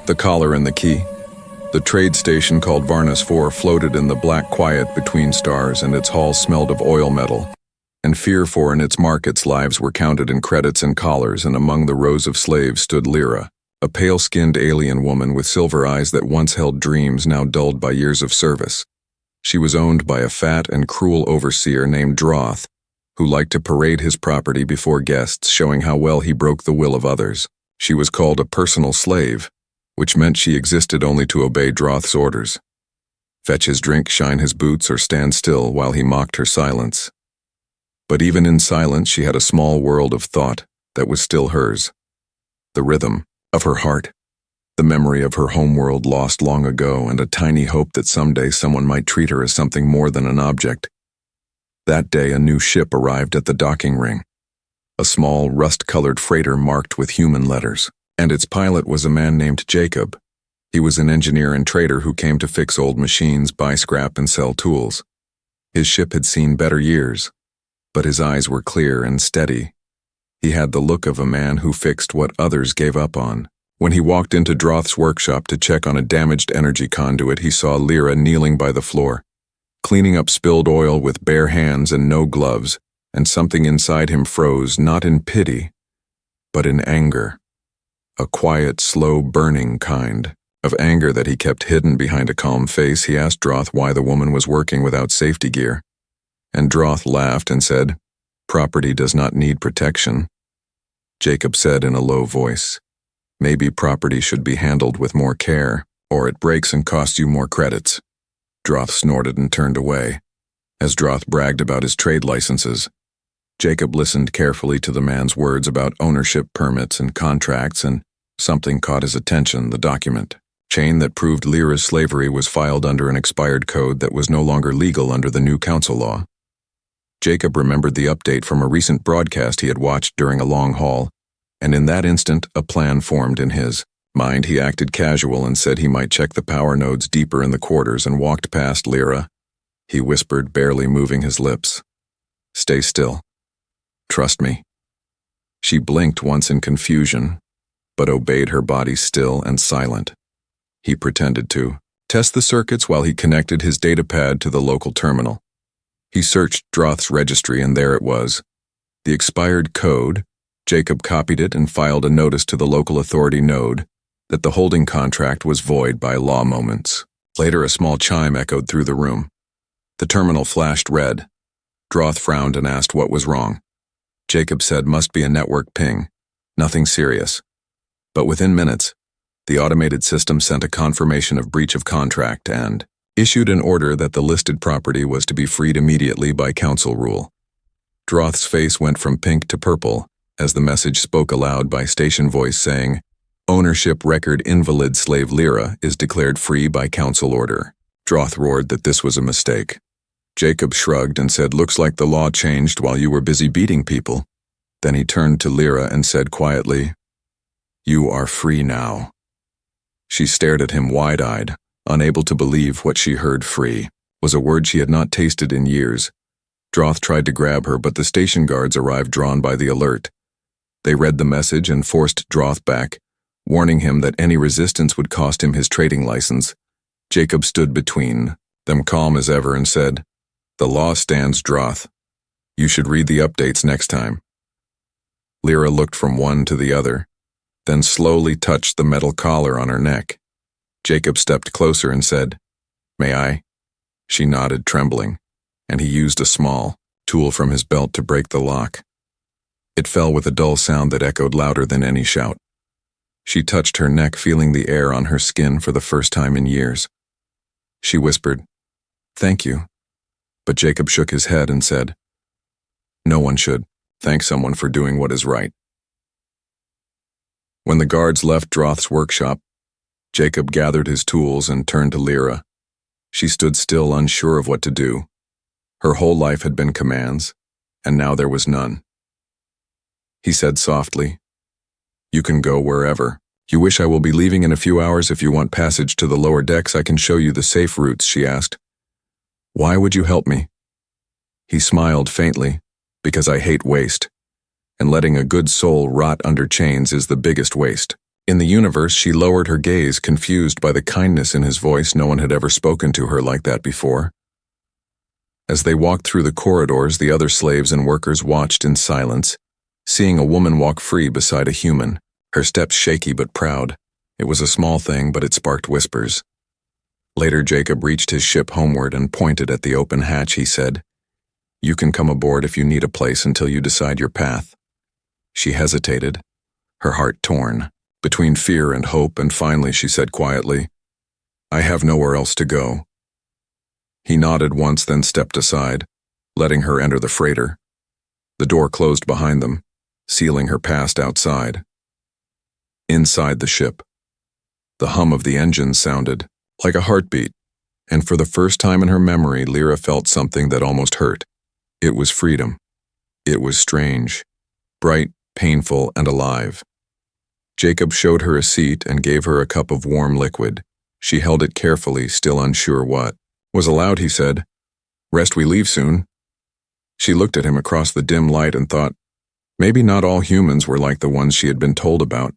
The collar and the key. The trade station called Varnas 4 floated in the black quiet between stars, and its halls smelled of oil metal. And fear for in its markets lives were counted in credits and collars, and among the rows of slaves stood Lyra, a pale-skinned alien woman with silver eyes that once held dreams now dulled by years of service. She was owned by a fat and cruel overseer named Droth, who liked to parade his property before guests, showing how well he broke the will of others. She was called a personal slave, which meant she existed only to obey Droth's orders. Fetch his drink, shine his boots, or stand still while he mocked her silence. But even in silence she had a small world of thought that was still hers. The rhythm of her heart, the memory of her homeworld lost long ago, and a tiny hope that someday someone might treat her as something more than an object. That day a new ship arrived at the docking ring. A small, rust-colored freighter marked with human letters. And its pilot was a man named Jacob. He was an engineer and trader who came to fix old machines, buy scrap, and sell tools. His ship had seen better years, but his eyes were clear and steady. He had the look of a man who fixed what others gave up on. When he walked into Droth's workshop to check on a damaged energy conduit, he saw Lyra kneeling by the floor, cleaning up spilled oil with bare hands and no gloves, and something inside him froze, not in pity, but in anger. A quiet, slow, burning kind of anger that he kept hidden behind a calm face. He asked Droth why the woman was working without safety gear, and Droth laughed and said, "Property does not need protection." Jacob said in a low voice, "Maybe property should be handled with more care, or it breaks and costs you more credits." Droth snorted and turned away. As Droth bragged about his trade licenses, Jacob listened carefully to the man's words about ownership permits and contracts, and something caught his attention: the document chain that proved Lyra's slavery was filed under an expired code that was no longer legal under the new council law. Jacob remembered the update from a recent broadcast he had watched during a long haul, and in that instant a plan formed in his mind. He acted casual and said he might check the power nodes deeper in the quarters, and walked past Lyra. He whispered, barely moving his lips, "Stay still. Trust me." She blinked once in confusion, but obeyed, her body still and silent. He pretended to test the circuits while he connected his datapad to the local terminal. He searched Droth's registry, and there it was. The expired code. Jacob copied it and filed a notice to the local authority node that the holding contract was void by law moments. Later a small chime echoed through the room. The terminal flashed red. Droth frowned and asked what was wrong. Jacob said must be a network ping. Nothing serious. But within minutes, the automated system sent a confirmation of breach of contract and issued an order that the listed property was to be freed immediately by council rule. Droth's face went from pink to purple as the message spoke aloud by station voice saying, "Ownership record invalid slave Lyra is declared free by council order." Droth roared that this was a mistake. Jacob shrugged and said, "Looks like the law changed while you were busy beating people." Then he turned to Lyra and said quietly, "You are free now." She stared at him wide-eyed, unable to believe what she heard. Free was a word she had not tasted in years. Droth tried to grab her, but the station guards arrived, drawn by the alert. They read the message and forced Droth back, warning him that any resistance would cost him his trading license. Jacob stood between them, calm as ever, and said, "The law stands, Droth. You should read the updates next time." Lyra looked from one to the other, then slowly touched the metal collar on her neck. Jacob stepped closer and said, "May I?" She nodded, trembling, and he used a small tool from his belt to break the lock. It fell with a dull sound that echoed louder than any shout. She touched her neck, feeling the air on her skin for the first time in years. She whispered, "Thank you." But Jacob shook his head and said, "No one should thank someone for doing what is right." When the guards left Droth's workshop, Jacob gathered his tools and turned to Lyra. She stood still, unsure of what to do. Her whole life had been commands, and now there was none. He said softly, "You can go wherever. You wish I will be leaving in a few hours. If you want passage to the lower decks, I can show you the safe routes," she asked. "Why would you help me?" He smiled faintly, "Because I hate waste, and letting a good soul rot under chains is the biggest waste." In the universe, she lowered her gaze, confused by the kindness in his voice. No one had ever spoken to her like that before. As they walked through the corridors, the other slaves and workers watched in silence, seeing a woman walk free beside a human, her steps shaky but proud. It was a small thing, but it sparked whispers. Later, Jacob reached his ship homeward and pointed at the open hatch. He said, "You can come aboard if you need a place until you decide your path." She hesitated, her heart torn, between fear and hope, and finally she said quietly, "I have nowhere else to go." He nodded once, then stepped aside, letting her enter the freighter. The door closed behind them, sealing her past outside. Inside the ship, the hum of the engines sounded like a heartbeat, and for the first time in her memory, Lyra felt something that almost hurt. It was freedom. It was strange, bright, painful, and alive. Jacob showed her a seat and gave her a cup of warm liquid. She held it carefully, still unsure what was allowed. He said, "Rest, we leave soon." She looked at him across the dim light and thought, maybe not all humans were like the ones she had been told about.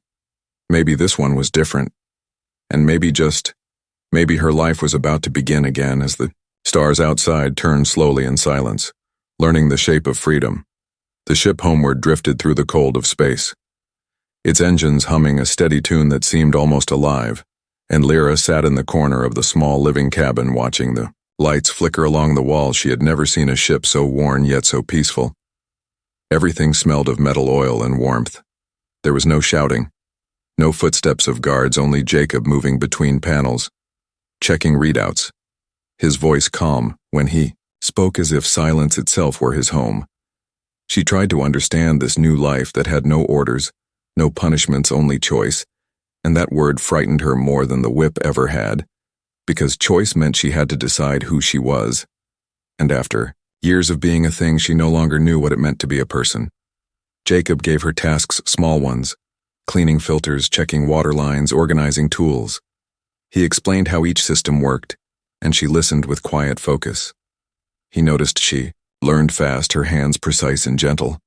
Maybe this one was different. And maybe her life was about to begin again as the stars outside turned slowly in silence, learning the shape of freedom. The ship homeward drifted through the cold of space, its engines humming a steady tune that seemed almost alive, and Lyra sat in the corner of the small living cabin watching the lights flicker along the walls. She had never seen a ship so worn yet so peaceful. Everything smelled of metal oil and warmth. There was no shouting, no footsteps of guards, only Jacob moving between panels, checking readouts, his voice calm when he spoke as if silence itself were his home. She tried to understand this new life that had no orders, no punishments, only choice, and that word frightened her more than the whip ever had, because choice meant she had to decide who she was. And after years of being a thing, she no longer knew what it meant to be a person. Jacob gave her tasks, small ones, cleaning filters, checking water lines, organizing tools. He explained how each system worked, and she listened with quiet focus. He noticed she learned fast, her hands precise and gentle.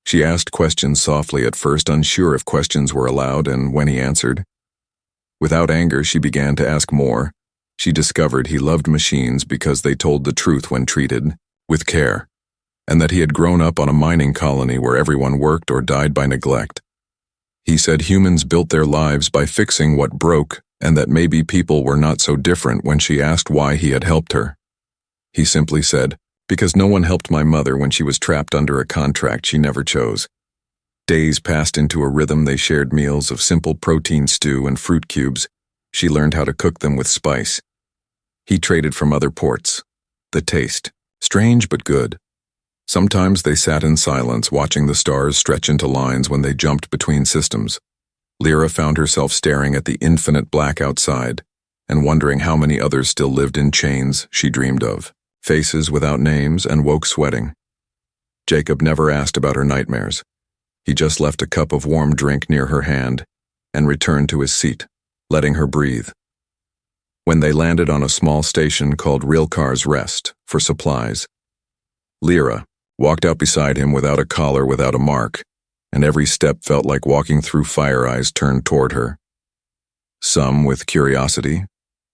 She asked questions softly at first, unsure if questions were allowed, and when he answered, without anger, she began to ask more. She discovered he loved machines because they told the truth when treated with care, and that he had grown up on a mining colony where everyone worked or died by neglect. He said humans built their lives by fixing what broke, and that maybe people were not so different. When she asked why he had helped her, he simply said, "Because no one helped my mother when she was trapped under a contract she never chose." Days passed into a rhythm. They shared meals of simple protein stew and fruit cubes. She learned how to cook them with spice. He traded from other ports. The taste, strange but good. Sometimes they sat in silence, watching the stars stretch into lines when they jumped between systems. Lyra found herself staring at the infinite black outside and wondering how many others still lived in chains she dreamed of, faces without names, and woke sweating. Jacob never asked about her nightmares. He just left a cup of warm drink near her hand and returned to his seat, letting her breathe. When they landed on a small station called Rilkar's Rest for supplies, Lyra walked out beside him without a collar, without a mark, and every step felt like walking through fire, eyes turned toward her. Some with curiosity,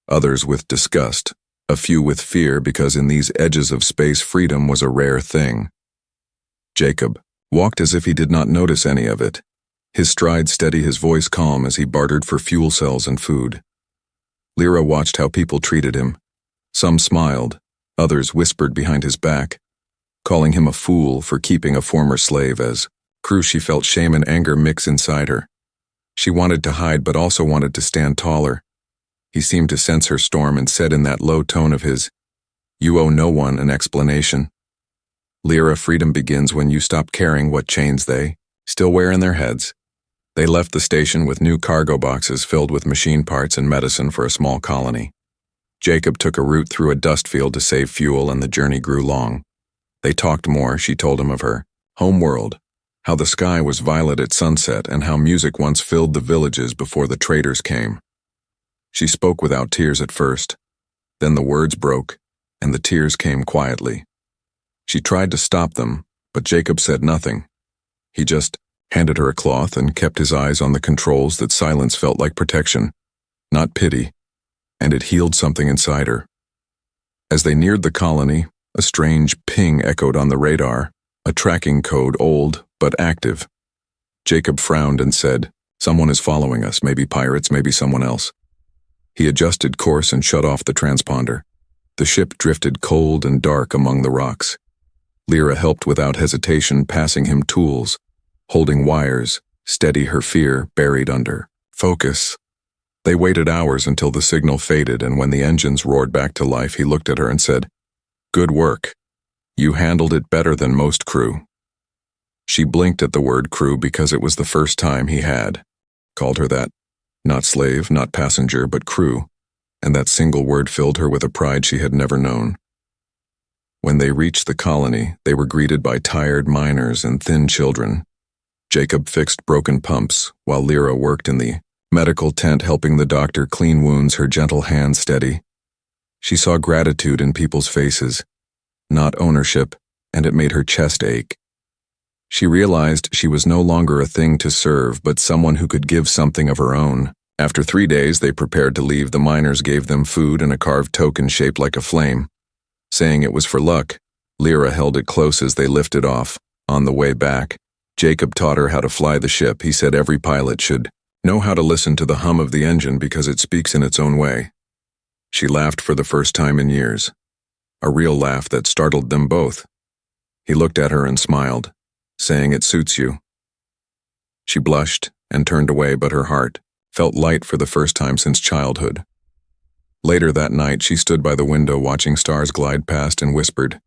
others with disgust, a few with fear, because in these edges of space freedom was a rare thing. Jacob walked as if he did not notice any of it, his stride steady, his voice calm as he bartered for fuel cells and food. Lyra watched how people treated him. Some smiled, others whispered behind his back, calling him a fool for keeping a former slave. As crew, she felt shame and anger mix inside her. She wanted to hide but also wanted to stand taller. He seemed to sense her storm and said in that low tone of his, "You owe no one an explanation. Lyra, freedom begins when you stop caring what chains they still wear in their heads." They left the station with new cargo boxes filled with machine parts and medicine for a small colony. Jacob took a route through a dust field to save fuel, and the journey grew long. They talked more. She told him of her home world, how the sky was violet at sunset, and how music once filled the villages before the traders came. She spoke without tears at first. Then the words broke, and the tears came quietly. She tried to stop them, but Jacob said nothing. He just handed her a cloth, and kept his eyes on the controls. That silence felt like protection, not pity, and it healed something inside her. As they neared the colony, a strange ping echoed on the radar, a tracking code, old but active. Jacob frowned and said, "Someone is following us, maybe pirates, maybe someone else." He adjusted course and shut off the transponder. The ship drifted cold and dark among the rocks. Lyra helped without hesitation, passing him tools, holding wires, steady her fear buried under. Focus. They waited hours until the signal faded, and when the engines roared back to life, he looked at her and said, "Good work. You handled it better than most crew." She blinked at the word crew because it was the first time he had called her that. Not slave, not passenger, but crew, and that single word filled her with a pride she had never known. When they reached the colony, they were greeted by tired miners and thin children. Jacob fixed broken pumps, while Lyra worked in the medical tent helping the doctor clean wounds, her gentle hands steady. She saw gratitude in people's faces, not ownership, and it made her chest ache. She realized she was no longer a thing to serve, but someone who could give something of her own. After 3 days, they prepared to leave. The miners gave them food and a carved token shaped like a flame. Saying it was for luck, Lyra held it close as they lifted off. On the way back, Jacob taught her how to fly the ship. He said every pilot should know how to listen to the hum of the engine because it speaks in its own way. She laughed for the first time in years, a real laugh that startled them both. He looked at her and smiled, saying, "It suits you." She blushed and turned away, but her heart felt light for the first time since childhood. Later that night, she stood by the window watching stars glide past and whispered,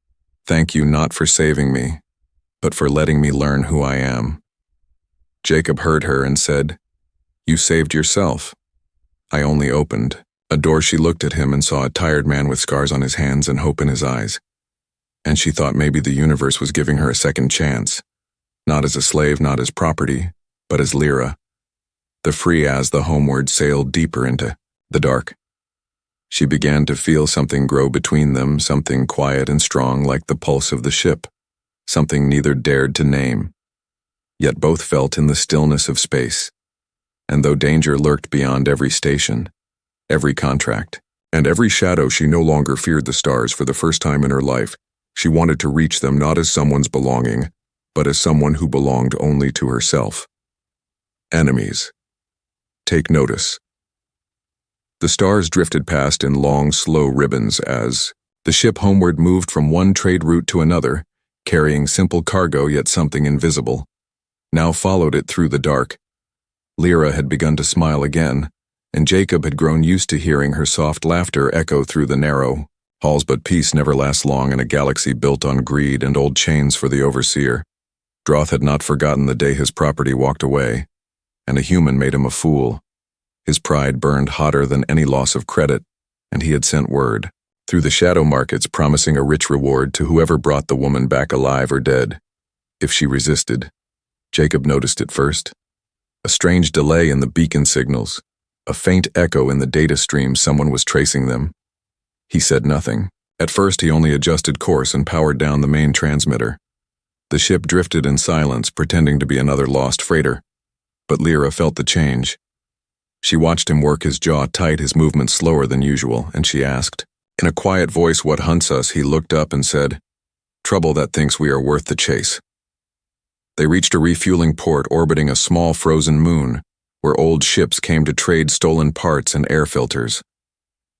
"Thank you not for saving me, but for letting me learn who I am." Jacob heard her and said, "You saved yourself. I only opened a door." She looked at him and saw a tired man with scars on his hands and hope in his eyes. And she thought maybe the universe was giving her a second chance, not as a slave, not as property, but as Lyra, the free as the homeward sailed deeper into the dark. She began to feel something grow between them, something quiet and strong like the pulse of the ship, something neither dared to name. Yet both felt in the stillness of space. And though danger lurked beyond every station, every contract, and every shadow, she no longer feared the stars. For the first time in her life, she wanted to reach them not as someone's belonging, but as someone who belonged only to herself. Enemies. Take notice. The stars drifted past in long, slow ribbons as the ship homeward moved from one trade route to another, carrying simple cargo yet something invisible. Now followed it through the dark. Lyra had begun to smile again, and Jacob had grown used to hearing her soft laughter echo through the narrow halls. But peace never lasts long in a galaxy built on greed and old chains for the overseer. Droth had not forgotten the day his property walked away, and a human made him a fool. His pride burned hotter than any loss of credit, and he had sent word through the shadow markets promising a rich reward to whoever brought the woman back alive or dead. If she resisted, Jacob noticed it first. A strange delay in the beacon signals, a faint echo in the data stream. Someone was tracing them. He said nothing. At first, he only adjusted course and powered down the main transmitter. The ship drifted in silence, pretending to be another lost freighter. But Lyra felt the change. She watched him work his jaw tight, his movements slower than usual, and she asked, in a quiet voice, "What hunts us?" He looked up and said, "Trouble that thinks we are worth the chase." They reached a refueling port orbiting a small frozen moon, where old ships came to trade stolen parts and air filters.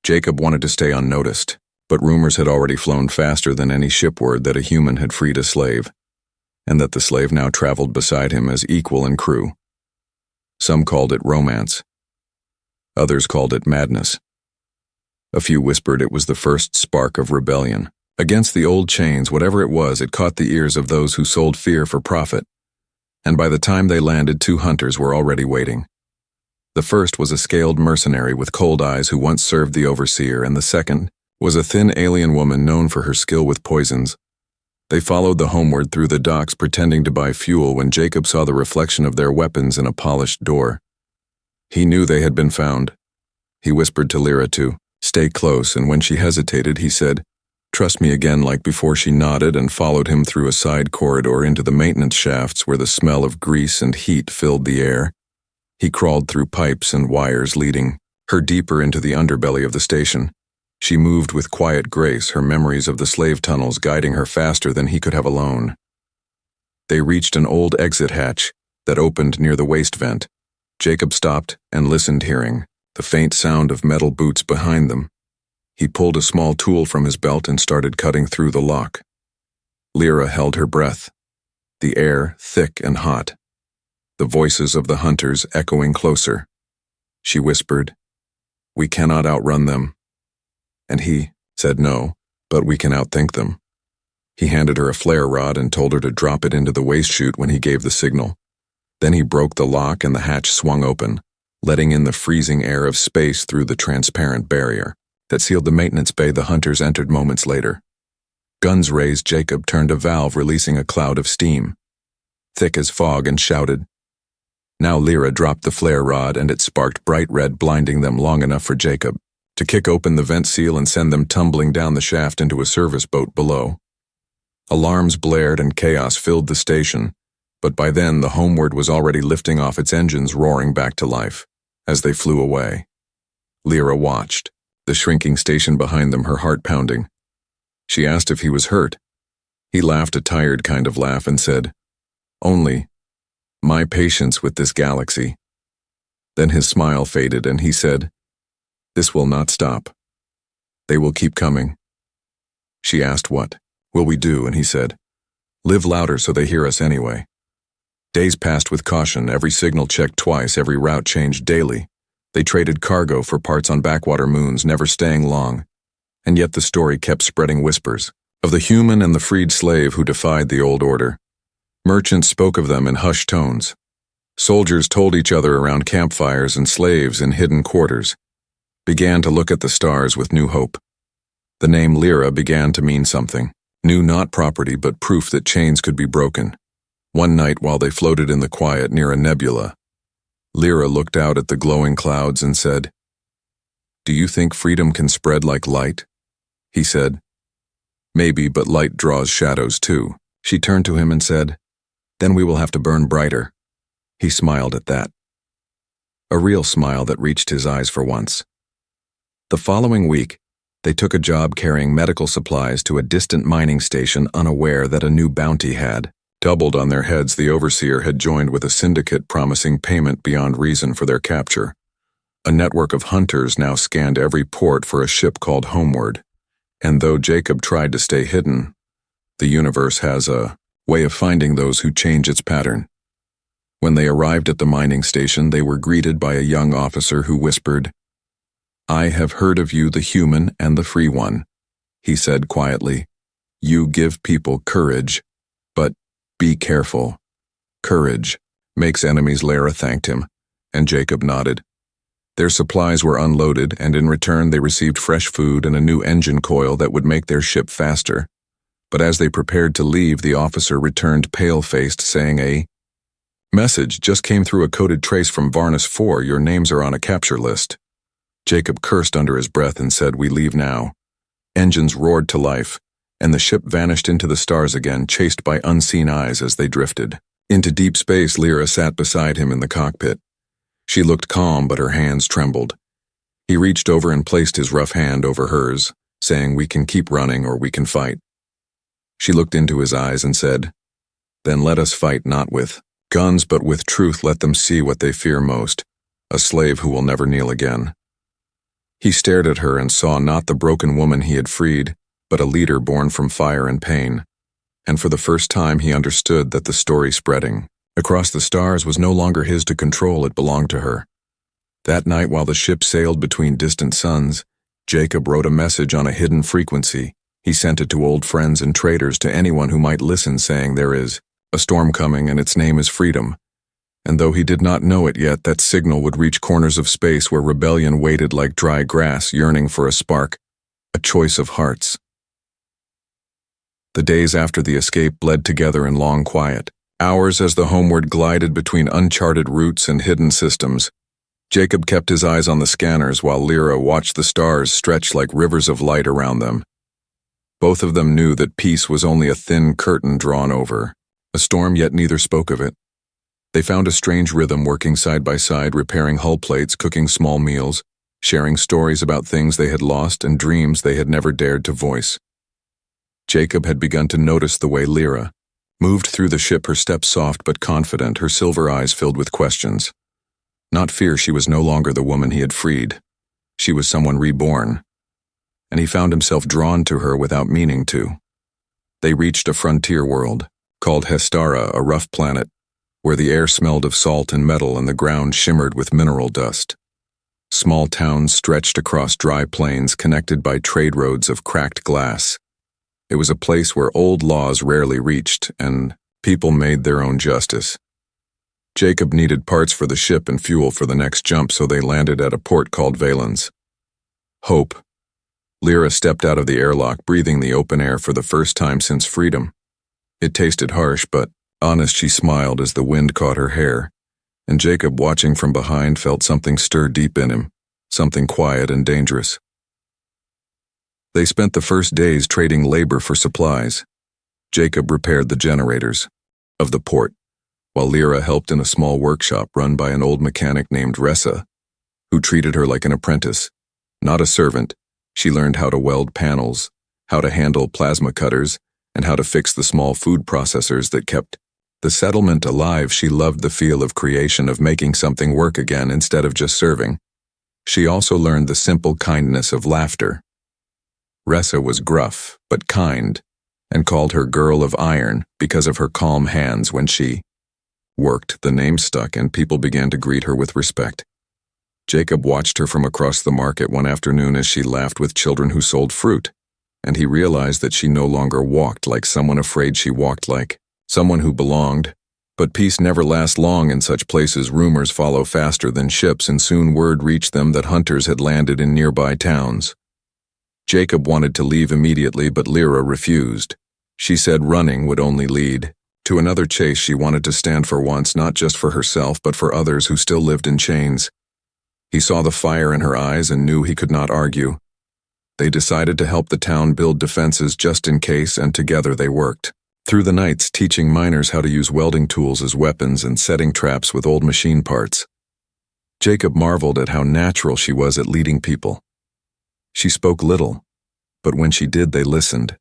Jacob wanted to stay unnoticed, but rumors had already flown faster than any ship word that a human had freed a slave, and that the slave now traveled beside him as equal in crew. Some called it romance. Others called it madness. A few whispered it was the first spark of rebellion. Against the old chains, whatever it was, it caught the ears of those who sold fear for profit. And by the time they landed, 2 hunters were already waiting. The first was a scaled mercenary with cold eyes who once served the overseer, and the second was a thin alien woman known for her skill with poisons. They followed the homeward through the docks, pretending to buy fuel, when Jacob saw the reflection of their weapons in a polished door. He knew they had been found. He whispered to Lyra to stay close, and when she hesitated, he said, Trust me again, like before. She nodded and followed him through a side corridor into the maintenance shafts where the smell of grease and heat filled the air. He crawled through pipes and wires leading her deeper into the underbelly of the station. She moved with quiet grace, her memories of the slave tunnels guiding her faster than he could have alone. They reached an old exit hatch that opened near the waste vent. Jacob stopped and listened, hearing the faint sound of metal boots behind them. He pulled a small tool from his belt and started cutting through the lock. Lyra held her breath, the air thick and hot, the voices of the hunters echoing closer. She whispered, "We cannot outrun them." And he said, "No, but we can outthink them." He handed her a flare rod and told her to drop it into the waste chute when he gave the signal. Then he broke the lock and the hatch swung open, letting in the freezing air of space through the transparent barrier that sealed the maintenance bay the hunters entered moments later. Guns raised, Jacob turned a valve, releasing a cloud of steam, thick as fog, and shouted. Now Lyra dropped the flare rod and it sparked bright red, blinding them long enough for Jacob to kick open the vent seal and send them tumbling down the shaft into a service boat below. Alarms blared and chaos filled the station, but by then the Homeward was already lifting off its engines, roaring back to life. As they flew away, Lyra watched, the shrinking station behind them, her heart pounding. She asked if he was hurt. He laughed a tired kind of laugh and said, "Only my patience with this galaxy." Then his smile faded and he said, "This will not stop. They will keep coming." She asked, "What will we do?" And he said, "Live louder so they hear us anyway." Days passed with caution, every signal checked twice, every route changed daily. They traded cargo for parts on backwater moons, never staying long. And yet the story kept spreading, whispers of the human and the freed slave who defied the old order. Merchants spoke of them in hushed tones. Soldiers told each other around campfires, and slaves in hidden quarters began to look at the stars with new hope. The name Lyra began to mean something, new, not property, but proof that chains could be broken. One night, while they floated in the quiet near a nebula, Lyra looked out at the glowing clouds and said, "Do you think freedom can spread like light?" He said, "Maybe, but light draws shadows too." She turned to him and said, "Then we will have to burn brighter." He smiled at that, a real smile that reached his eyes for once. The following week, they took a job carrying medical supplies to a distant mining station, unaware that a new bounty had doubled on their heads. The overseer had joined with a syndicate promising payment beyond reason for their capture. A network of hunters now scanned every port for a ship called Homeward, and though Jacob tried to stay hidden, the universe has a way of finding those who change its pattern. When they arrived at the mining station, they were greeted by a young officer who whispered, "I have heard of you, the human and the free one," he said quietly. "You give people courage, but be careful. Courage makes enemies." Lyra thanked him, and Jacob nodded. Their supplies were unloaded, and in return they received fresh food and a new engine coil that would make their ship faster. But as they prepared to leave, the officer returned pale-faced, saying, "A message just came through a coded trace from Varnus 4. Your names are on a capture list." Jacob cursed under his breath and said, "We leave now." Engines roared to life, and the ship vanished into the stars again, chased by unseen eyes as they drifted into deep space. Lyra sat beside him in the cockpit. She looked calm, but her hands trembled. He reached over and placed his rough hand over hers, saying, "We can keep running or we can fight." She looked into his eyes and said, "Then let us fight, not with guns but with truth. Let them see what they fear most, a slave who will never kneel again." He stared at her and saw not the broken woman he had freed, but a leader born from fire and pain. And for the first time he understood that the story spreading across the stars was no longer his to control, it belonged to her. That night, while the ship sailed between distant suns, Jacob wrote a message on a hidden frequency. He sent it to old friends and traitors, to anyone who might listen, saying, "There is a storm coming, and its name is freedom." And though he did not know it yet, that signal would reach corners of space where rebellion waited like dry grass, yearning for a spark, a choice of hearts. The days after the escape bled together in long quiet, hours as the Homeward glided between uncharted routes and hidden systems. Jacob kept his eyes on the scanners while Lyra watched the stars stretch like rivers of light around them. Both of them knew that peace was only a thin curtain drawn over a storm, yet neither spoke of it. They found a strange rhythm, working side by side, repairing hull plates, cooking small meals, sharing stories about things they had lost and dreams they had never dared to voice. Jacob had begun to notice the way Lyra moved through the ship, her steps soft but confident, her silver eyes filled with questions. Not fear, she was no longer the woman he had freed. She was someone reborn, and he found himself drawn to her without meaning to. They reached a frontier world, called Hestara, a rough planet, where the air smelled of salt and metal and the ground shimmered with mineral dust. Small towns stretched across dry plains connected by trade roads of cracked glass. It was a place where old laws rarely reached, and people made their own justice. Jacob needed parts for the ship and fuel for the next jump, so they landed at a port called Valens. Hope. Lyra stepped out of the airlock, breathing the open air for the first time since freedom. It tasted harsh, but honest. She smiled as the wind caught her hair, and Jacob, watching from behind, felt something stir deep in him, something quiet and dangerous. They spent the first days trading labor for supplies. Jacob repaired the generators of the port, while Lyra helped in a small workshop run by an old mechanic named Ressa, who treated her like an apprentice. Not a servant, she learned how to weld panels, how to handle plasma cutters, and how to fix the small food processors that kept the settlement alive. She loved the feel of creation, of making something work again instead of just serving. She also learned the simple kindness of laughter. Ressa was gruff but kind, and called her Girl of Iron because of her calm hands when she worked. The name stuck, and people began to greet her with respect. Jacob watched her from across the market one afternoon as she laughed with children who sold fruit, and he realized that she no longer walked like someone afraid, she walked like someone who belonged. But peace never lasts long in such places. Rumors follow faster than ships, and soon word reached them that hunters had landed in nearby towns. Jacob wanted to leave immediately, but Lyra refused. She said running would only lead to another chase. She wanted to stand for once, not just for herself, but for others who still lived in chains. He saw the fire in her eyes and knew he could not argue. They decided to help the town build defenses just in case, and together they worked through the nights, teaching miners how to use welding tools as weapons and setting traps with old machine parts. Jacob marveled at how natural she was at leading people. She spoke little, but when she did, they listened.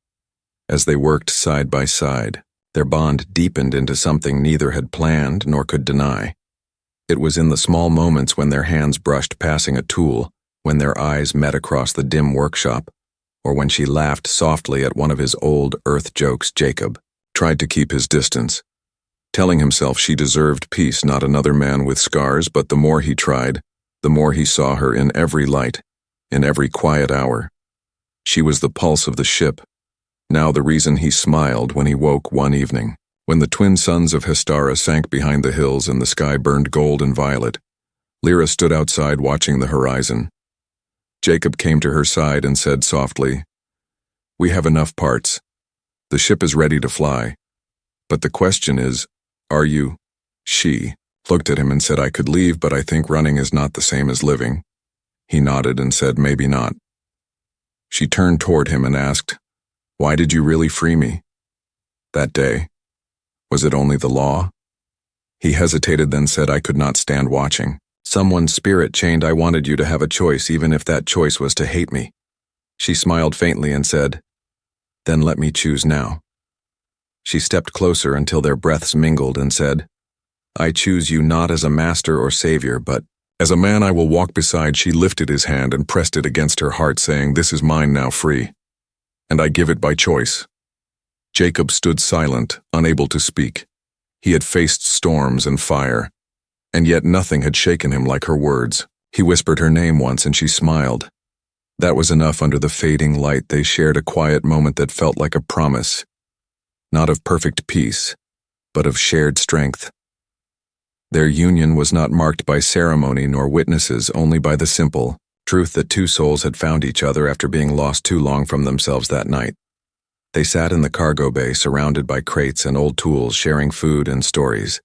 As they worked side by side, their bond deepened into something neither had planned nor could deny. It was in the small moments, when their hands brushed passing a tool, when their eyes met across the dim workshop, or when she laughed softly at one of his old earth jokes. Jacob tried to keep his distance, telling himself she deserved peace, not another man with scars. But the more he tried, the more he saw her in every light, in every quiet hour. She was the pulse of the ship. Now the reason he smiled when he woke one evening, when the twin suns of Hestara sank behind the hills and the sky burned gold and violet. Lyra stood outside watching the horizon. Jacob came to her side and said softly, "We have enough parts. The ship is ready to fly. But the question is, are you?" She looked at him and said, "I could leave, but I think running is not the same as living." He nodded and said, "Maybe not." She turned toward him and asked, "Why did you really free me? That day, was it only the law?" He hesitated, then said, "I could not stand watching someone's spirit chained. I wanted you to have a choice, even if that choice was to hate me." She smiled faintly and said, "Then let me choose now." She stepped closer until their breaths mingled and said, "I choose you not as a master or savior, but as a man I will walk beside." She lifted his hand and pressed it against her heart, saying, "This is mine now, free, and I give it by choice." Jacob stood silent, unable to speak. He had faced storms and fire, and yet nothing had shaken him like her words. He whispered her name once and she smiled. That was enough. Under the fading light, they shared a quiet moment that felt like a promise, not of perfect peace, but of shared strength. Their union was not marked by ceremony nor witnesses, only by the simple truth that two souls had found each other after being lost too long from themselves that night. They sat in the cargo bay, surrounded by crates and old tools, sharing food and stories.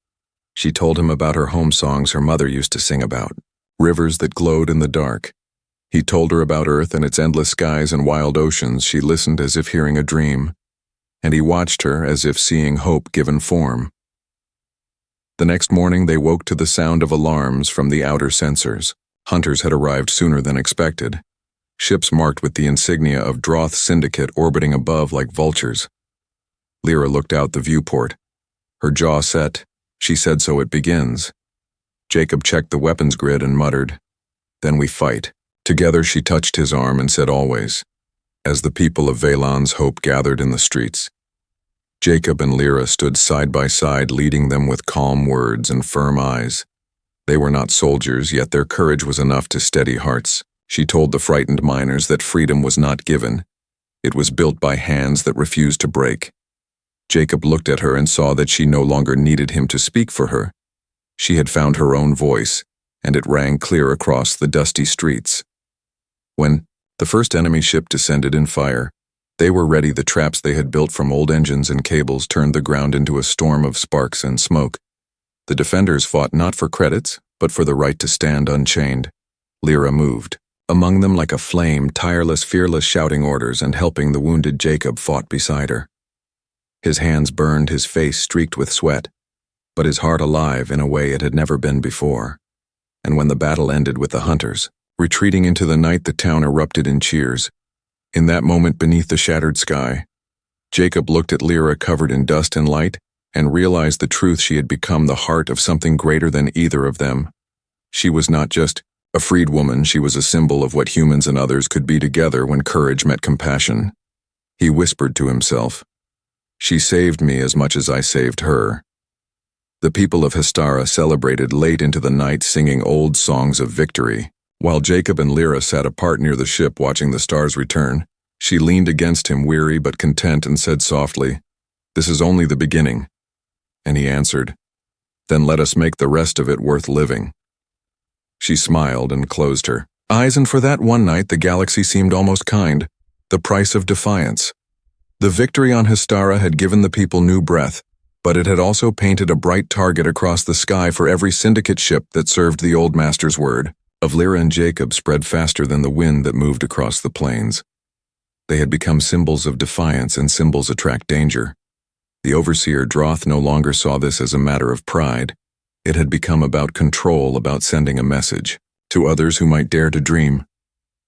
She told him about her home songs her mother used to sing about, rivers that glowed in the dark, He told her about Earth and its endless skies and wild oceans. She listened as if hearing a dream, and he watched her as if seeing hope given form. The next morning they woke to the sound of alarms from the outer sensors. Hunters had arrived sooner than expected. Ships marked with the insignia of Droth Syndicate orbiting above like vultures. Lyra looked out the viewport. Her jaw set. She said, "So it begins." Jacob checked the weapons grid and muttered, "Then we fight." Together she touched his arm and said, "Always," as the people of Vaylon's hope gathered in the streets. Jacob and Lyra stood side by side, leading them with calm words and firm eyes. They were not soldiers, yet their courage was enough to steady hearts. She told the frightened miners that freedom was not given. It was built by hands that refused to break. Jacob looked at her and saw that she no longer needed him to speak for her. She had found her own voice, and it rang clear across the dusty streets. When the first enemy ship descended in fire, they were ready. The traps they had built from old engines and cables turned the ground into a storm of sparks and smoke. The defenders fought not for credits, but for the right to stand unchained. Lyra moved. Among them like a flame, tireless, fearless, shouting orders and helping the wounded. Jacob fought beside her. His hands burned, his face streaked with sweat, but his heart alive in a way it had never been before. And when the battle ended with the hunters retreating into the night, the town erupted in cheers. In that moment, beneath the shattered sky, Jacob looked at Lyra covered in dust and light and realized the truth. She had become the heart of something greater than either of them. She was not just a freed woman, she was a symbol of what humans and others could be together when courage met compassion. He whispered to himself, "She saved me as much as I saved her." The people of Hystara celebrated late into the night, singing old songs of victory. While Jacob and Lyra sat apart near the ship watching the stars return, she leaned against him, weary but content, and said softly, "This is only the beginning." And he answered, "Then let us make the rest of it worth living." She smiled and closed her eyes, and for that one night the galaxy seemed almost kind. The price of defiance. The victory on Hystara had given the people new breath, but it had also painted a bright target across the sky for every syndicate ship that served the old master's word. Of Lyra and Jacob spread faster than the wind that moved across the plains. They had become symbols of defiance, and symbols attract danger. The overseer Droth no longer saw this as a matter of pride. It had become about control, about sending a message to others who might dare to dream.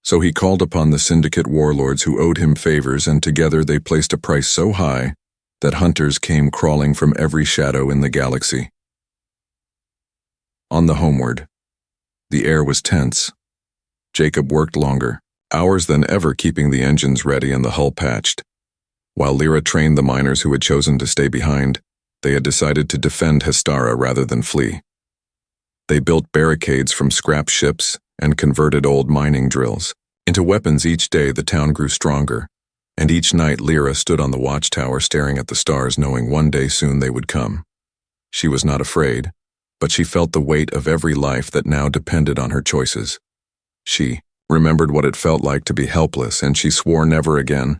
So he called upon the syndicate warlords who owed him favors, and together they placed a price so high that hunters came crawling from every shadow in the galaxy. On the homeward, the air was tense. Jacob worked longer, hours than ever, keeping the engines ready and the hull patched. While Lyra trained the miners who had chosen to stay behind, they had decided to defend Hystara rather than flee. They built barricades from scrap ships and converted old mining drills into weapons. Each day the town grew stronger, and each night Lyra stood on the watchtower staring at the stars, knowing one day soon they would come. She was not afraid, but she felt the weight of every life that now depended on her choices. She remembered what it felt like to be helpless, and she swore never again.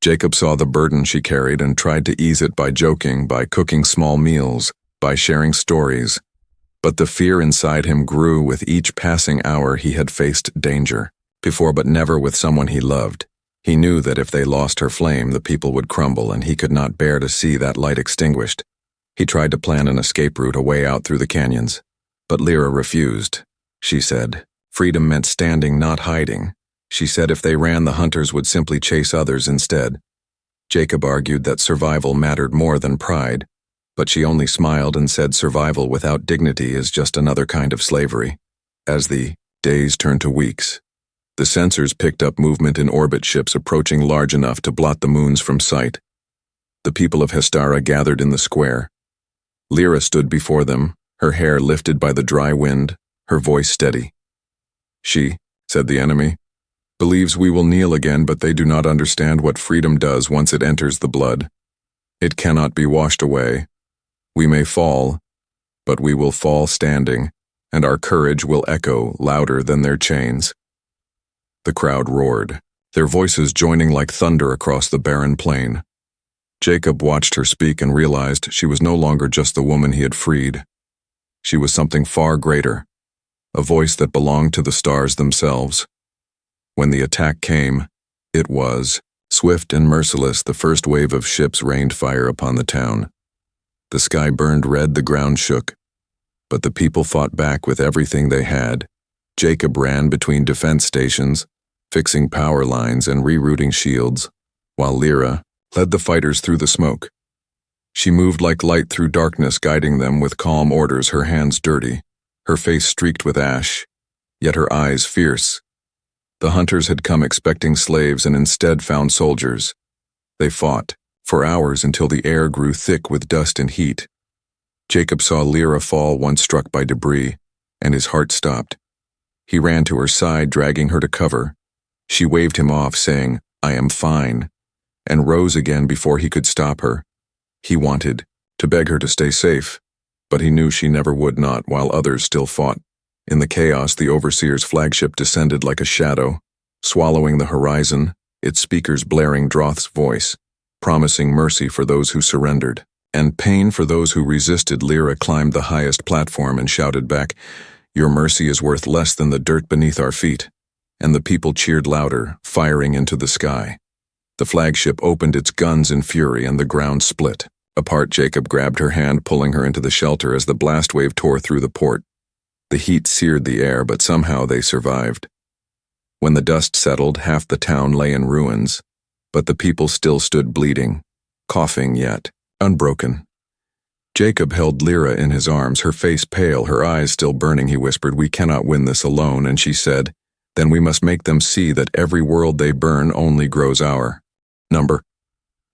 Jacob saw the burden she carried and tried to ease it by joking, by cooking small meals, by sharing stories. But the fear inside him grew with each passing hour. He had faced danger before, but never with someone he loved. He knew that if they lost her flame, the people would crumble, and he could not bear to see that light extinguished. He tried to plan an escape route, a way out through the canyons. But Lyra refused. She said freedom meant standing, not hiding. She said if they ran, the hunters would simply chase others instead. Jacob argued that survival mattered more than pride, but she only smiled and said survival without dignity is just another kind of slavery. As the days turned to weeks, the sensors picked up movement in orbit ships approaching large enough to blot the moons from sight. The people of Hystara gathered in the square. Lyra stood before them, her hair lifted by the dry wind, her voice steady. "She," said the enemy, "believes we will kneel again, but they do not understand what freedom does once it enters the blood. It cannot be washed away. We may fall, but we will fall standing, and our courage will echo louder than their chains." The crowd roared, their voices joining like thunder across the barren plain. Jacob watched her speak and realized she was no longer just the woman he had freed. She was something far greater, a voice that belonged to the stars themselves. When the attack came, it was swift and merciless. The first wave of ships rained fire upon the town. The sky burned red, the ground shook. But the people fought back with everything they had. Jacob ran between defense stations, fixing power lines and rerouting shields, while Lyra led the fighters through the smoke. She moved like light through darkness, guiding them with calm orders, her hands dirty, her face streaked with ash, yet her eyes fierce. The hunters had come expecting slaves and instead found soldiers. They fought for hours until the air grew thick with dust and heat. Jacob saw Lyra fall once struck by debris, and his heart stopped. He ran to her side, dragging her to cover. She waved him off, saying, "I am fine," and rose again before he could stop her. He wanted to beg her to stay safe, but he knew she never would not, while others still fought. In the chaos, the Overseer's flagship descended like a shadow, swallowing the horizon, its speakers blaring Droth's voice, promising mercy for those who surrendered, and pain for those who resisted. Lyra climbed the highest platform and shouted back, "Your mercy is worth less than the dirt beneath our feet." And the people cheered louder, firing into the sky. The flagship opened its guns in fury, and the ground split apart. Jacob grabbed her hand, pulling her into the shelter as the blast wave tore through the port. The heat seared the air, but somehow they survived. When the dust settled, half the town lay in ruins, but the people still stood bleeding, coughing yet unbroken. Jacob held Lyra in his arms, her face pale, her eyes still burning. He whispered, "We cannot win this alone," and she said, "Then we must make them see that every world they burn only grows our number."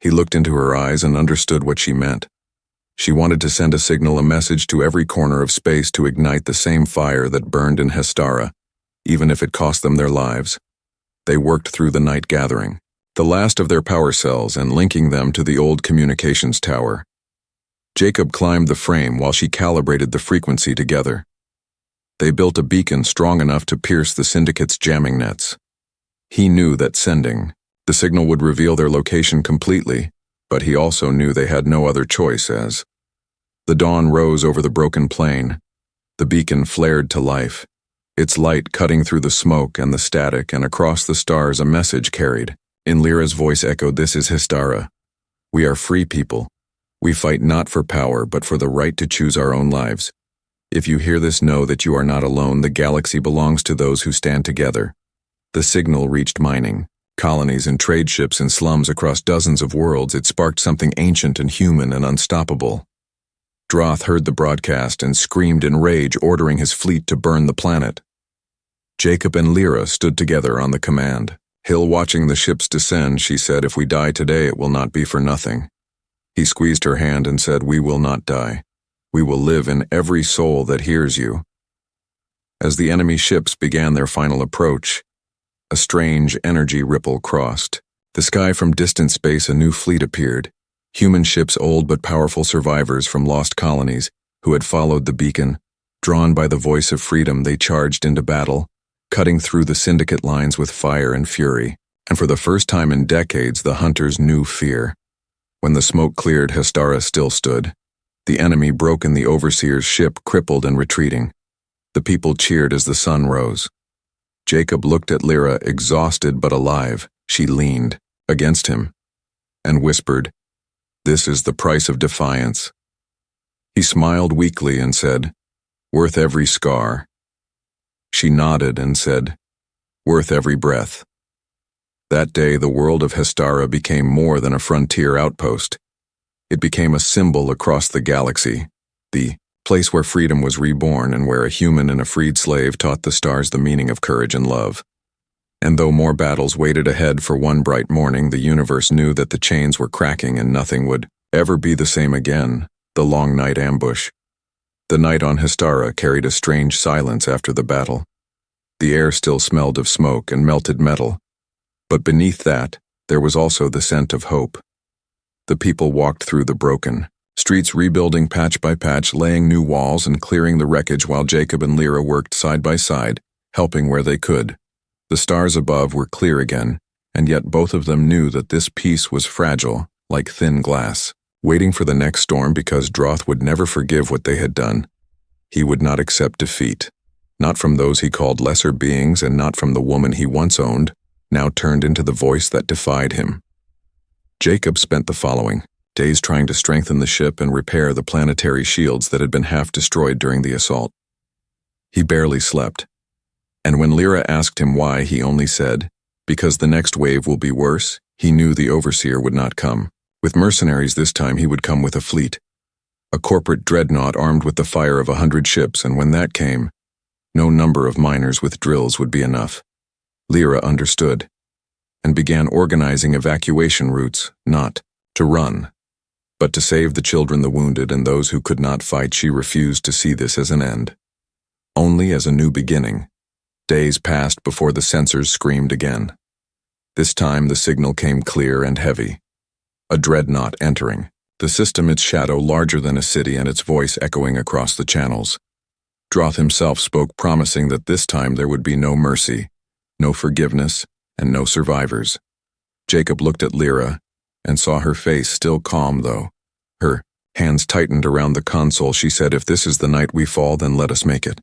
He looked into her eyes and understood what she meant. She wanted to send a signal, a message to every corner of space to ignite the same fire that burned in Hestara, even if it cost them their lives. They worked through the night, gathering the last of their power cells and linking them to the old communications tower. Jacob climbed the frame while she calibrated the frequency together. They built a beacon strong enough to pierce the Syndicate's jamming nets. He knew that sending the signal would reveal their location completely, but he also knew they had no other choice. As the dawn rose over the broken plain, the beacon flared to life, its light cutting through the smoke and the static, and across the stars a message carried. In Lyra's voice echoed, "This is Hestara. We are free people. We fight not for power, but for the right to choose our own lives. If you hear this, know that you are not alone. The galaxy belongs to those who stand together." The signal reached mining colonies and trade ships and slums across dozens of worlds. It sparked something ancient and human and unstoppable. Droth heard the broadcast and screamed in rage, ordering his fleet to burn the planet. Jacob and Lyra stood together on the command hill watching the ships descend. She said, "If we die today, it will not be for nothing." He squeezed her hand and said, "We will not die. We will live in every soul that hears you." As the enemy ships began their final approach, a strange energy ripple crossed the sky. From distant space, a new fleet appeared. Human ships, old but powerful survivors from lost colonies who had followed the beacon. Drawn by the voice of freedom, they charged into battle, cutting through the Syndicate lines with fire and fury. And for the first time in decades, the hunters knew fear. When the smoke cleared, Hestara still stood. The enemy broke in the Overseer's ship, crippled and retreating. The people cheered as the sun rose. Jacob looked at Lyra, exhausted but alive. She leaned against him and whispered, "This is the price of defiance." He smiled weakly and said, "Worth every scar." She nodded and said, "Worth every breath." That day, the world of Hestara became more than a frontier outpost. It became a symbol across the galaxy, the place where freedom was reborn and where a human and a freed slave taught the stars the meaning of courage and love. And though more battles waited ahead, for one bright morning, the universe knew that the chains were cracking and nothing would ever be the same again. The long night ambush. The night on Hestara carried a strange silence after the battle. The air still smelled of smoke and melted metal. But beneath that, there was also the scent of hope. The people walked through the broken streets, rebuilding patch by patch, laying new walls and clearing the wreckage, while Jacob and Lyra worked side by side, helping where they could. The stars above were clear again, and yet both of them knew that this peace was fragile, like thin glass, waiting for the next storm, because Droth would never forgive what they had done. He would not accept defeat. Not from those he called lesser beings and not from the woman he once owned, now turned into the voice that defied him. Jacob spent the following days trying to strengthen the ship and repair the planetary shields that had been half destroyed during the assault. He barely slept, and when Lyra asked him why, he only said, because the next wave will be worse. He knew the overseer would not come. With mercenaries this time he would come with a fleet, a corporate dreadnought armed with the fire of 100 ships, and when that came, no number of miners with drills would be enough. Lyra understood, and began organizing evacuation routes, not to run, but to save the children, the wounded, and those who could not fight. She refused to see this as an end, only as a new beginning. Days passed before the sensors screamed again. This time the signal came clear and heavy. A dreadnought entering. The system, its shadow larger than a city and its voice echoing across the channels. Droth himself spoke, promising that this time there would be no mercy, no forgiveness, and no survivors. Jacob looked at Lyra and saw her face still calm, though. Her hands tightened around the console. She said, if this is the night we fall, then let us make it.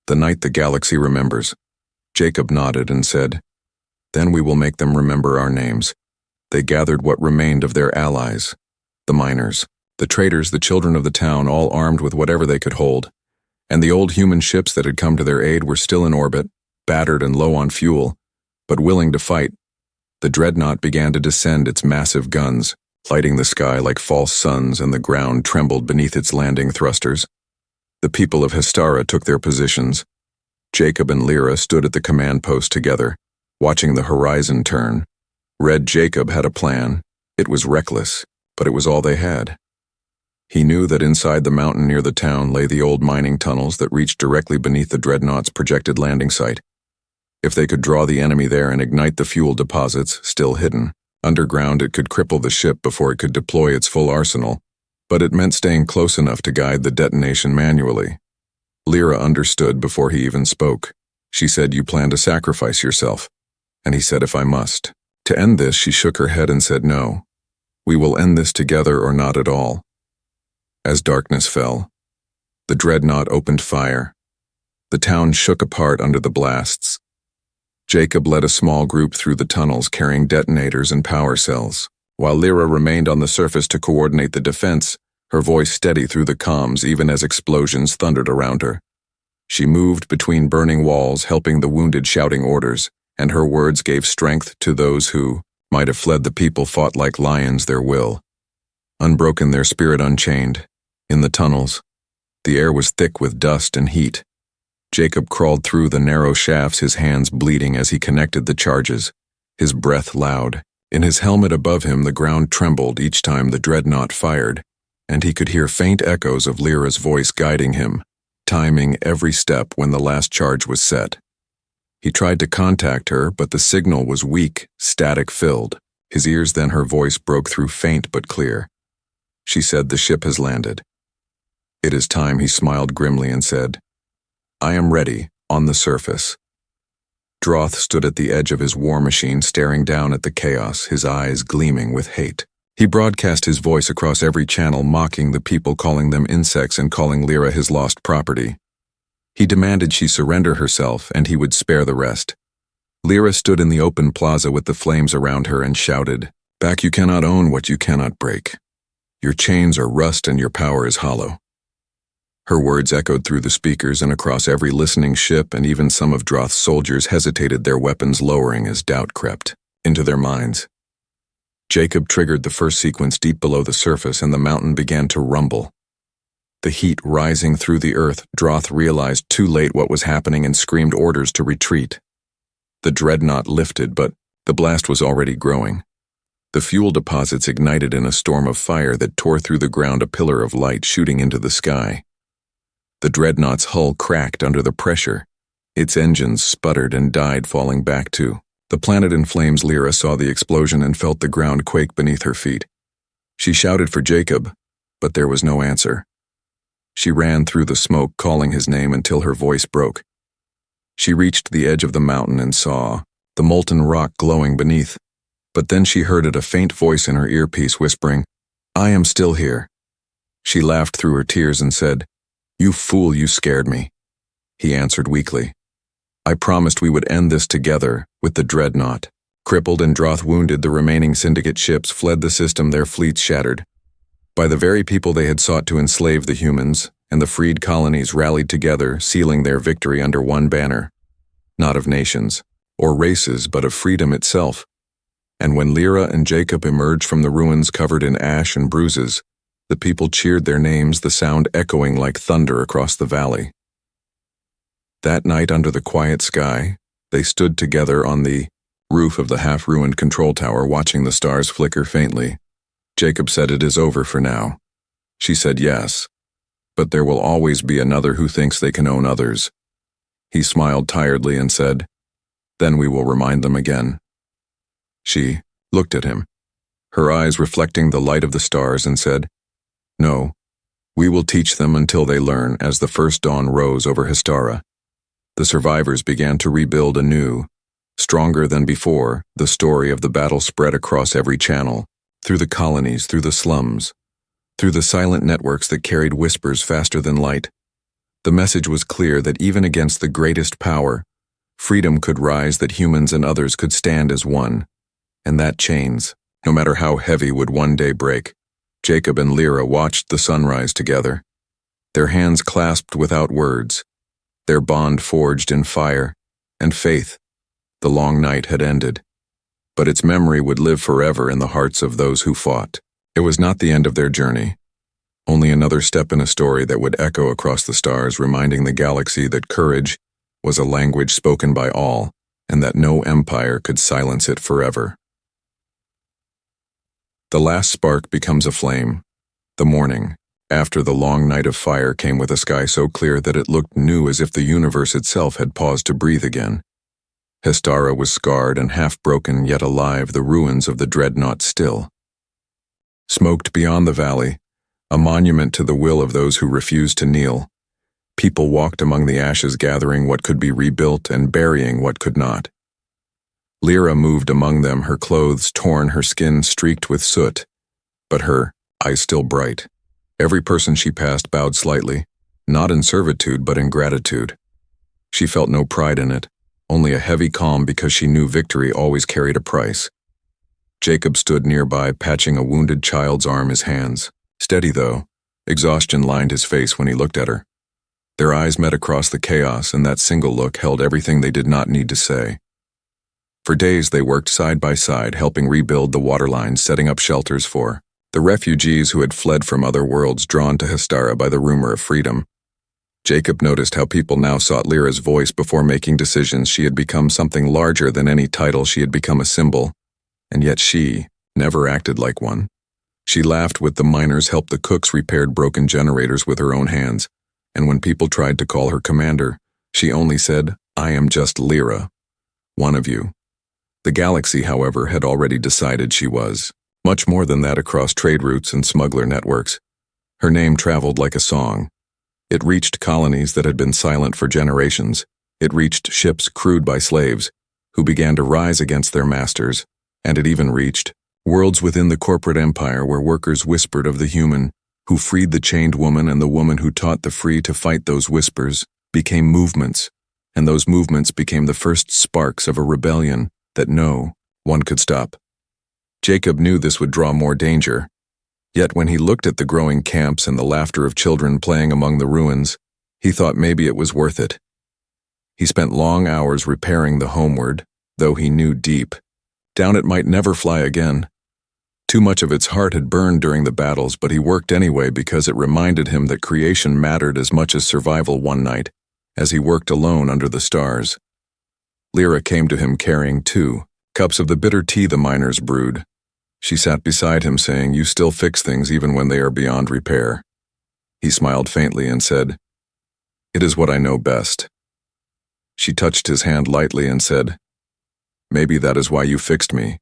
The night the galaxy remembers. Jacob nodded and said, then we will make them remember our names. They gathered what remained of their allies, the miners, the traders, the children of the town, all armed with whatever they could hold. And the old human ships that had come to their aid were still in orbit, battered and low on fuel, but willing to fight. The dreadnought began to descend its massive guns, lighting the sky like false suns, and the ground trembled beneath its landing thrusters. The people of Hestara took their positions. Jacob and Lyra stood at the command post together, watching the horizon turn. Red Jacob had a plan. It was reckless, but it was all they had. He knew that inside the mountain near the town lay the old mining tunnels that reached directly beneath the dreadnought's projected landing site. If they could draw the enemy there and ignite the fuel deposits, still hidden, underground, it could cripple the ship before it could deploy its full arsenal, but it meant staying close enough to guide the detonation manually. Lyra understood before he even spoke. She said, you plan to sacrifice yourself. And he said, if I must. To end this, she shook her head and said, no. We will end this together or not at all. As darkness fell, the dreadnought opened fire. The town shook apart under the blasts. Jacob led a small group through the tunnels carrying detonators and power cells, while Lyra remained on the surface to coordinate the defense, her voice steady through the comms even as explosions thundered around her. She moved between burning walls, helping the wounded, shouting orders, and her words gave strength to those who might have fled. The people fought like lions, their will unbroken, their spirit unchained. In the tunnels, the air was thick with dust and heat. Jacob crawled through the narrow shafts, his hands bleeding as he connected the charges, his breath loud. In his helmet above him, the ground trembled each time the dreadnought fired, and he could hear faint echoes of Lyra's voice guiding him, timing every step when the last charge was set. He tried to contact her, but the signal was weak, static-filled. His ears, then her voice broke through, faint but clear. She said, the ship has landed. It is time. He smiled grimly and said, I am ready, on the surface. Droth stood at the edge of his war machine, staring down at the chaos, his eyes gleaming with hate. He broadcast his voice across every channel, mocking the people, calling them insects and calling Lyra his lost property. He demanded she surrender herself, and he would spare the rest. Lyra stood in the open plaza with the flames around her and shouted, back, you cannot own what you cannot break. Your chains are rust and your power is hollow. Her words echoed through the speakers and across every listening ship, and even some of Droth's soldiers hesitated, their weapons lowering as doubt crept into their minds. Jacob triggered the first sequence deep below the surface, and the mountain began to rumble. The heat rising through the earth. Droth realized too late what was happening and screamed orders to retreat. The dreadnought lifted, but the blast was already growing. The fuel deposits ignited in a storm of fire that tore through the ground, a pillar of light shooting into the sky. The dreadnought's hull cracked under the pressure. Its engines sputtered and died, falling back to the planet in flames. Lyra saw the explosion and felt the ground quake beneath her feet. She shouted for Jacob, but there was no answer. She ran through the smoke, calling his name until her voice broke. She reached the edge of the mountain and saw the molten rock glowing beneath. But then she heard a faint voice in her earpiece whispering, I am still here. She laughed through her tears and said, You fool, you scared me. he answered weakly. I promised we would end this together, with the dreadnought. Crippled and Droth-wounded, the remaining Syndicate ships fled the system, their fleets shattered. By the very people they had sought to enslave the humans, and the freed colonies rallied together, sealing their victory under one banner. Not of nations, or races, but of freedom itself. And when Lyra and Jacob emerged from the ruins covered in ash and bruises, the people cheered their names, the sound echoing like thunder across the valley. That night under the quiet sky, they stood together on the roof of the half-ruined control tower, watching the stars flicker faintly. Jacob said, "It is over for now." She said, "Yes, but there will always be another who thinks they can own others." He smiled tiredly and said, "Then we will remind them again." She looked at him, her eyes reflecting the light of the stars, and said, "No, we will teach them until they learn." As the first dawn rose over Hystara, the survivors began to rebuild anew. Stronger than before, the story of the battle spread across every channel, through the colonies, through the slums, through the silent networks that carried whispers faster than light. The message was clear that even against the greatest power, freedom could rise, that humans and others could stand as one, and that chains, no matter how heavy, would one day break. Jacob and Lyra watched the sunrise together, their hands clasped without words, their bond forged in fire and faith. The long night had ended, but its memory would live forever in the hearts of those who fought. It was not the end of their journey, only another step in a story that would echo across the stars, reminding the galaxy that courage was a language spoken by all, and that no empire could silence it forever. The last spark becomes a flame. The morning, after the long night of fire, came with a sky so clear that it looked new, as if the universe itself had paused to breathe again. Hystara was scarred and half-broken, yet alive, the ruins of the dreadnought still. Smoked beyond the valley, a monument to the will of those who refused to kneel. People walked among the ashes, gathering what could be rebuilt and burying what could not. Lyra moved among them, her clothes torn, her skin streaked with soot, but her eyes still bright. Every person she passed bowed slightly, not in servitude but in gratitude. She felt no pride in it, only a heavy calm, because she knew victory always carried a price. Jacob stood nearby, patching a wounded child's arm, his hands steady though. Exhaustion lined his face when he looked at her. Their eyes met across the chaos, and that single look held everything they did not need to say. For days they worked side by side, helping rebuild the waterlines, setting up shelters for the refugees who had fled from other worlds, drawn to Hystara by the rumor of freedom. Jacob noticed how people now sought Lyra's voice before making decisions. She had become something larger than any title, she had become a symbol, and yet she never acted like one. She laughed with the miners, helped the cooks, repaired broken generators with her own hands, and when people tried to call her commander, she only said, "I am just Lyra, one of you." The galaxy, however, had already decided she was much more than that. Across trade routes and smuggler networks, her name traveled like a song. It reached colonies that had been silent for generations. It reached ships crewed by slaves, who began to rise against their masters, and it even reached worlds within the corporate empire, where workers whispered of the human who freed the chained woman, and the woman who taught the free to fight. Those whispers became movements, and those movements became the first sparks of a rebellion that no one could stop. Jacob knew this would draw more danger, yet when he looked at the growing camps and the laughter of children playing among the ruins, he thought maybe it was worth it. He spent long hours repairing the Homeward, though he knew deep down it might never fly again. Too much of its heart had burned during the battles, but he worked anyway because it reminded him that creation mattered as much as survival. One night, as he worked alone under the stars, Lyra came to him carrying 2 cups of the bitter tea the miners brewed. She sat beside him, saying, "You still fix things even when they are beyond repair." He smiled faintly and said, "It is what I know best." She touched his hand lightly and said, "Maybe that is why you fixed me."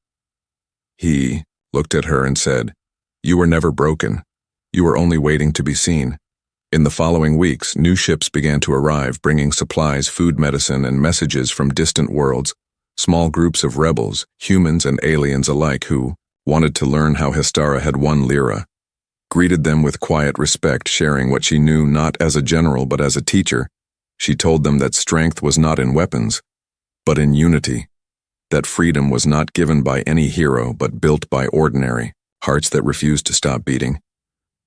He looked at her and said, "You were never broken. You were only waiting to be seen." In the following weeks, new ships began to arrive, bringing supplies, food, medicine, and messages from distant worlds. Small groups of rebels, humans and aliens alike, who wanted to learn how Hystara had won Lyra, greeted them with quiet respect, sharing what she knew not as a general but as a teacher. She told them that strength was not in weapons, but in unity, that freedom was not given by any hero but built by ordinary hearts that refused to stop beating.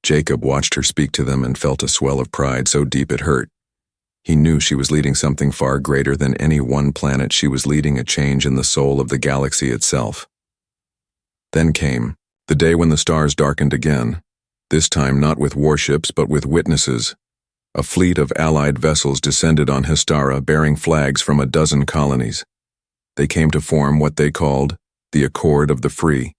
Jacob watched her speak to them and felt a swell of pride so deep it hurt. He knew she was leading something far greater than any one planet. She was leading a change in the soul of the galaxy itself. Then came the day when the stars darkened again, this time not with warships but with witnesses. A fleet of allied vessels descended on Hystara bearing flags from a dozen colonies. They came to form what they called the Accord of the Free,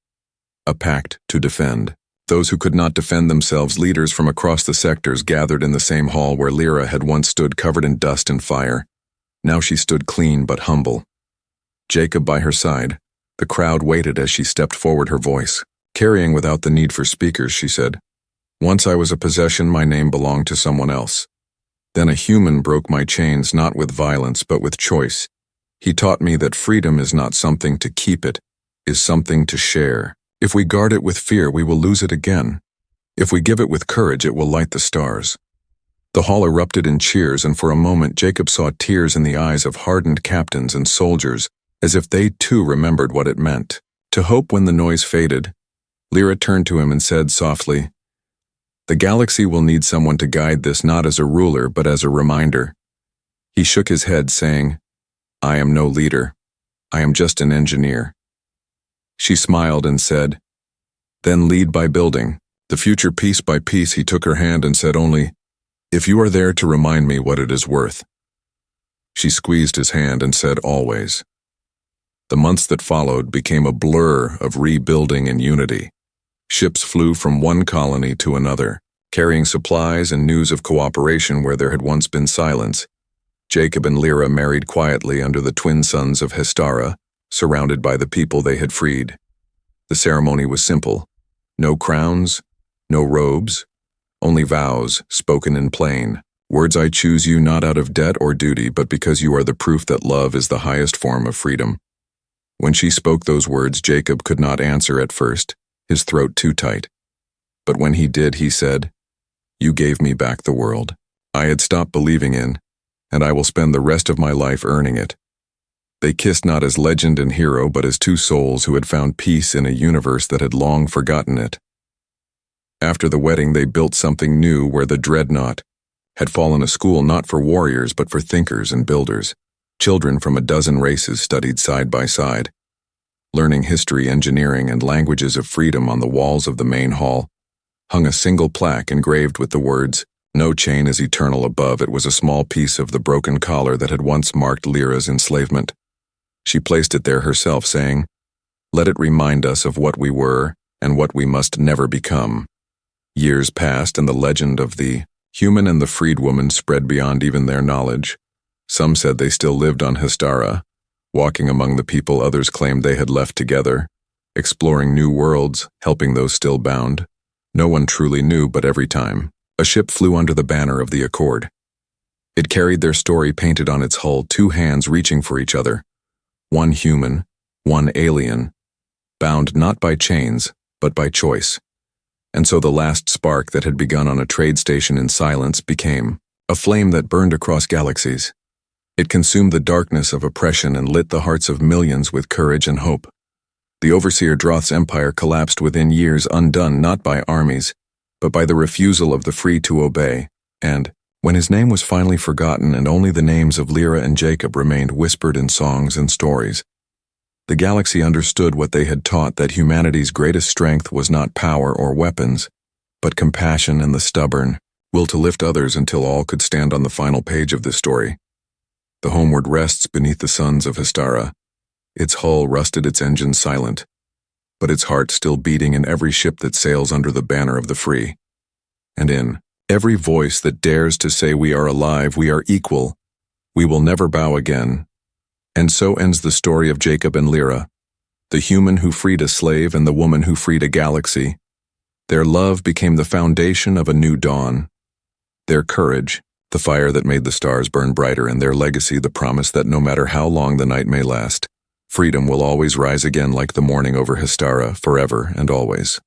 a pact to defend. Those who could not defend themselves, leaders from across the sectors, gathered in the same hall where Lyra had once stood covered in dust and fire. Now she stood clean but humble. Jacob by her side. The crowd waited as she stepped forward, her voice carrying without the need for speakers. She said, "Once I was a possession, my name belonged to someone else. Then a human broke my chains, not with violence but with choice. He taught me that freedom is not something to keep, it is something to share. If we guard it with fear, we will lose it again. If we give it with courage, it will light the stars." The hall erupted in cheers, and for a moment Jacob saw tears in the eyes of hardened captains and soldiers, as if they too remembered what it meant to hope. When the noise faded, Lyra turned to him and said softly, "The galaxy will need someone to guide this, not as a ruler but as a reminder." He shook his head, saying, "I am no leader. I am just an engineer." She smiled and said, "Then lead by building the future piece by piece." He took her hand and said only, "If you are there to remind me what it is worth." She squeezed his hand and said, "Always." The months that followed became a blur of rebuilding and unity. Ships flew from one colony to another, carrying supplies and news of cooperation where there had once been silence. Jacob and Lyra married quietly under the twin suns of Hystara, surrounded by the people they had freed. The ceremony was simple. No crowns, no robes, only vows spoken in plain words. "I choose you not out of debt or duty, but because you are the proof that love is the highest form of freedom." When she spoke those words, Jacob could not answer at first, his throat too tight. But when he did, he said, "You gave me back the world I had stopped believing in, and I will spend the rest of my life earning it." They kissed not as legend and hero, but as two souls who had found peace in a universe that had long forgotten it. After the wedding, they built something new where the dreadnought had fallen, a school not for warriors but for thinkers and builders. Children from a dozen races studied side by side, learning history, engineering, and languages of freedom. On the walls of the main hall hung a single plaque engraved with the words, "No chain is eternal." Above it was a small piece of the broken collar that had once marked Lyra's enslavement. She placed it there herself, saying, "Let it remind us of what we were and what we must never become." Years passed, and the legend of the human and the freed woman spread beyond even their knowledge. Some said they still lived on Hystara, walking among the people. Others claimed they had left together, exploring new worlds, helping those still bound. No one truly knew, but every time a ship flew under the banner of the Accord, it carried their story painted on its hull, two hands reaching for each other. One human, one alien, bound not by chains, but by choice. And so the last spark that had begun on a trade station in silence became a flame that burned across galaxies. It consumed the darkness of oppression and lit the hearts of millions with courage and hope. The overseer Droth's empire collapsed within years, undone not by armies, but by the refusal of the free to obey. And when his name was finally forgotten and only the names of Lyra and Jacob remained whispered in songs and stories, the galaxy understood what they had taught, that humanity's greatest strength was not power or weapons, but compassion and the stubborn will to lift others until all could stand. On the final page of this story, the homeward rests beneath the suns of Hystara, its hull rusted, its engines silent, but its heart still beating in every ship that sails under the banner of the free. And in every voice that dares to say, "We are alive, we are equal, we will never bow again." And so ends the story of Jacob and Lyra, the human who freed a slave and the woman who freed a galaxy. Their love became the foundation of a new dawn. Their courage, the fire that made the stars burn brighter, and their legacy, the promise that no matter how long the night may last, freedom will always rise again like the morning over Hystara, forever and always.